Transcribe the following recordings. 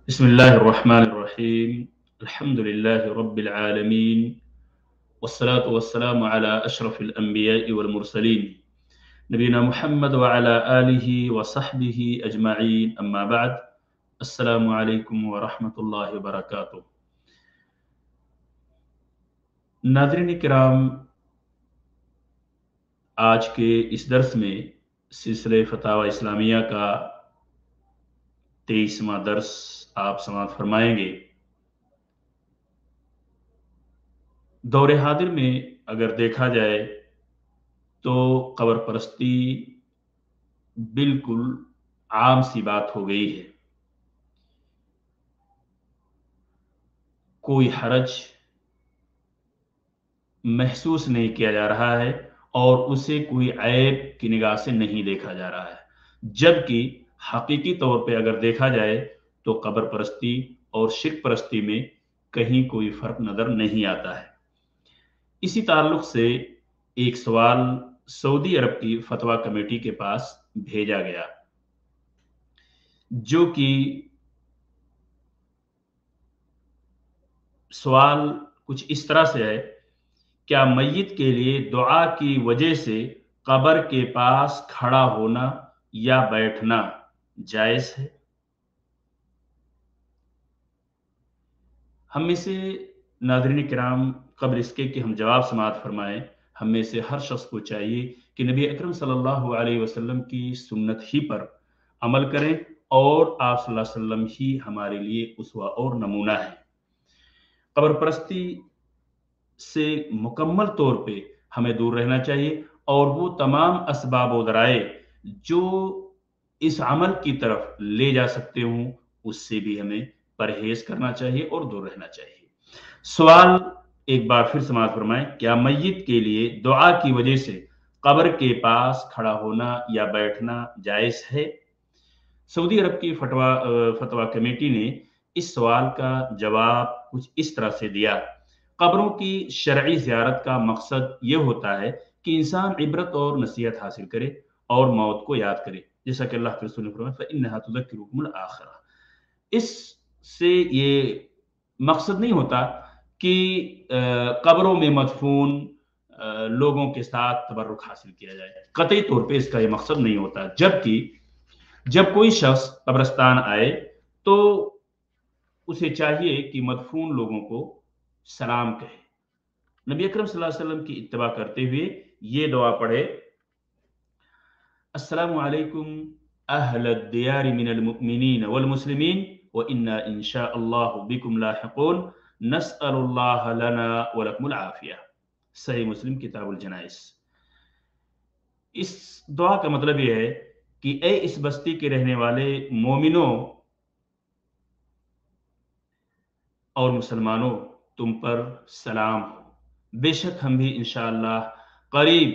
بسم الله الرحمن الرحيم. الحمد لله رب العالمين، والصلاة والسلام على أشرف الأنبياء والمرسلين نبينا محمد وعلى آله وصحبه أجمعين، أما بعد. السلام عليكم ورحمة الله وبركاته. नाज़रीन किराम، आज के इस दर्स में सिलसिले फतावा इस्लामिया का 23वां दर्स आप समाअत फरमाएंगे। दौरे हादिर में अगर देखा जाए तो कब्र परस्ती बिल्कुल आम सी बात हो गई है। कोई हरज महसूस नहीं किया जा रहा है और उसे कोई ऐब की निगाह से नहीं देखा जा रहा है, जबकि हकीकी तौर पे अगर देखा जाए तो कब्र परस्ती और शिर्क परस्ती में कहीं कोई फर्क नजर नहीं आता है। इसी ताल्लुक से एक सवाल सऊदी अरब की फतवा कमेटी के पास भेजा गया, जो कि सवाल कुछ इस तरह से है: क्या मय्यत के लिए दुआ की वजह से कब्र के पास खड़ा होना या बैठना जायज है? हम में से नाज़रीन किराम, कब्ल इसके कि हम जवाब समाअत फरमाएं, हम में से हर शख्स को चाहिए कि नबी अकरम सल्लल्लाहु अलैहि वसल्लम की सुन्नत ही पर अमल करें और आप सल्लल्लाहु अलैहि वसल्लम ही हमारे लिए उसवा और नमूना है। कब्र परस्ती से मुकम्मल तौर पे हमें दूर रहना चाहिए और वो तमाम असबाब व दराए जो इस अमल की तरफ ले जा सकते हों, उससे भी हमें परहेज करना चाहिए और दूर रहना चाहिए। सवाल एक बार फिर समाअत फरमाएं: क्या मय्यत के लिए दुआ की वजह से कब्र के पास खड़ा होना या बैठना जायज है? सऊदी अरब की फतवा कमेटी ने इस सवाल का जवाब कुछ इस तरह से दिया: कब्रों की शरई ज़ियारत का मकसद ये होता है कि इंसान इबरत और नसीहत हासिल करे और मौत को याद करे, जैसा कि अल्लाह के रसूल ने फरमाया फ़इन्नहा तुज़क्किरुकुमुल आखिरा। इससे ये मकसद नहीं होता कि कब्रों में मदफून लोगों के साथ तबर्रुक हासिल किया जाए, कतई तौर पे इसका ये मकसद नहीं होता। जबकि जब कोई शख्स कब्रिस्तान आए तो उसे चाहिए कि मदफून लोगों को सलाम कहे, नबी अकरम सल्लल्लाहु अलैहि वसल्लम की इत्तिबा करते हुए ये दुआ पढ़े: अस्सलामु अलैकुम अहलद दियार मिनल मुमिनीन वल मुस्लिमीन व इन्ना इंशाअल्लाहु बिकुम लाहिकून नस्अलुल्लाह लना व लकुमुल आफिया। सही मुस्लिम किताबुल जनाइज। इस दुआ का मतलब यह है कि ए इस बस्ती के रहने वाले मोमिनों और मुसलमानों, तुम पर सलाम हो। बेशक हम भी इंशाअल्लाह करीब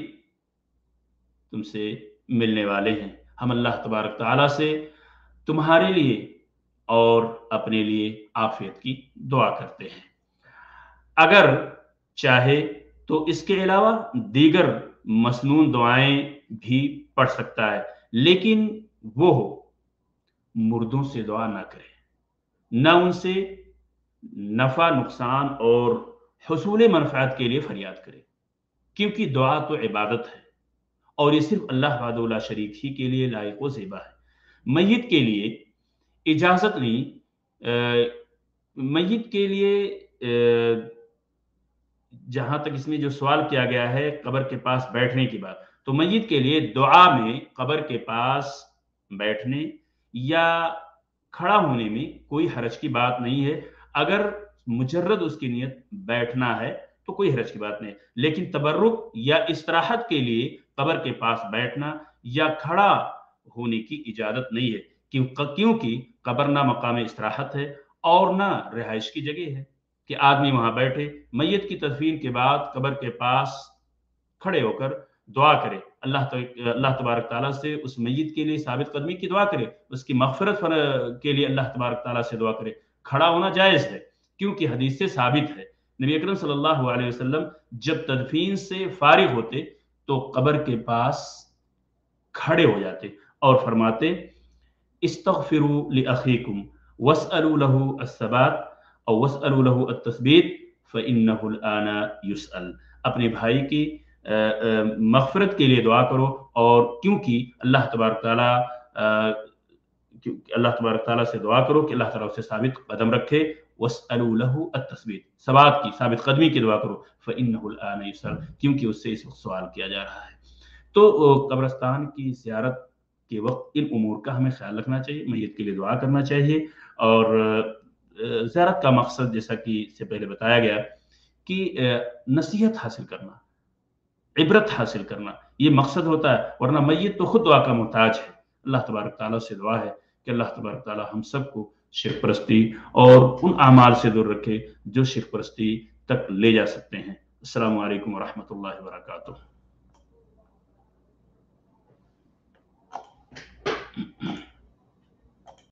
तुमसे मिलने वाले हैं। हम अल्लाह तबारक तआला से तुम्हारे लिए और अपने लिए आफियत की दुआ करते हैं। अगर चाहे तो इसके अलावा दीगर मसनून दुआएं भी पढ़ सकता है, लेकिन वो मुर्दों से दुआ ना करे, न उनसे नफा नुकसान और हुसूल मनफात के लिए फरियाद करे, क्योंकि दुआ तो इबादत है और ये सिर्फ अल्लाह वादुल्ला शरीक ही के लिए लायक व ज़ेबा है। मय्यत के लिए इजाज़त नहीं, मय्यत के लिए जहां तक इसमें जो सवाल किया गया है कब्र के पास बैठने की बात, तो मय्यत के लिए दुआ में कब्र के पास बैठने या खड़ा होने में कोई हरज की बात नहीं है। अगर मुजर्रद उसकी नियत बैठना है तो कोई हरज की बात नहीं, लेकिन तबर्रुक या इस्तराहत के लिए कब्र के पास बैठना या खड़ा होने की इजाजत नहीं है, क्योंकि कब्र ना मकाम इस्तराहत है और ना रिहाइश की जगह है कि आदमी वहां बैठे, मैयत की तदफीन के बाद कब्र के पास खड़े होकर दुआ करे, अल्लाह तबारक ताला से उस मैयत के लिए साबित कदमी की दुआ करे, उसकी मगफिरत के लिए अल्लाह तबारक ताला से दुआ करे। खड़ा होना जायज़ है, क्योंकि हदीस से साबित है। नबी अकरम सल्लल्लाहु अलैहि वसल्लम जब तदफीन से फारिग होते तो कब्र के पास खड़े हो जाते और फरमाते इस्तगफिरू लिअखीकुम واسألوا له الثبات اور واسألوا له التثبیت فإنه الآن يسأل. اپنے بھائی کی مغفرت کے لیے دعا کرو، اور کیونکہ اللہ تبارک تعالیٰ سے دعا کرو کہ اللہ تعالیٰ اسے ثابت قدم رکھے. واسألوا له التثبیت، ثبات کی، ثابت قدمی کی دعا کرو. فإنه الآن يسأل، کیونکہ اس سے اس وقت سوال کیا جا رہا ہے. تو قبرستان کی زیارت کے وقت ان امور کا ہمیں خیال رکھنا چاہیے، میت کے لیے دعا کرنا چاہیے. اور زیارت کا مقصد جیسا کہ اس سے پہلے بتایا گیا کہ نصیحت حاصل کرنا، عبرت حاصل کرنا، یہ مقصد ہوتا ہے. ورنہ میت تو خود دعا کا محتاج ہے. اللہ تبارک تعالیٰ سے دعا ہے کہ اللہ تبارک تعالیٰ ہم سب کو شرک پرستی اور ان اعمال سے دور رکھے جو شرک پرستی تک لے جا سکتے ہیں. السلام علیکم ورحمۃ اللہ وبرکاتہ.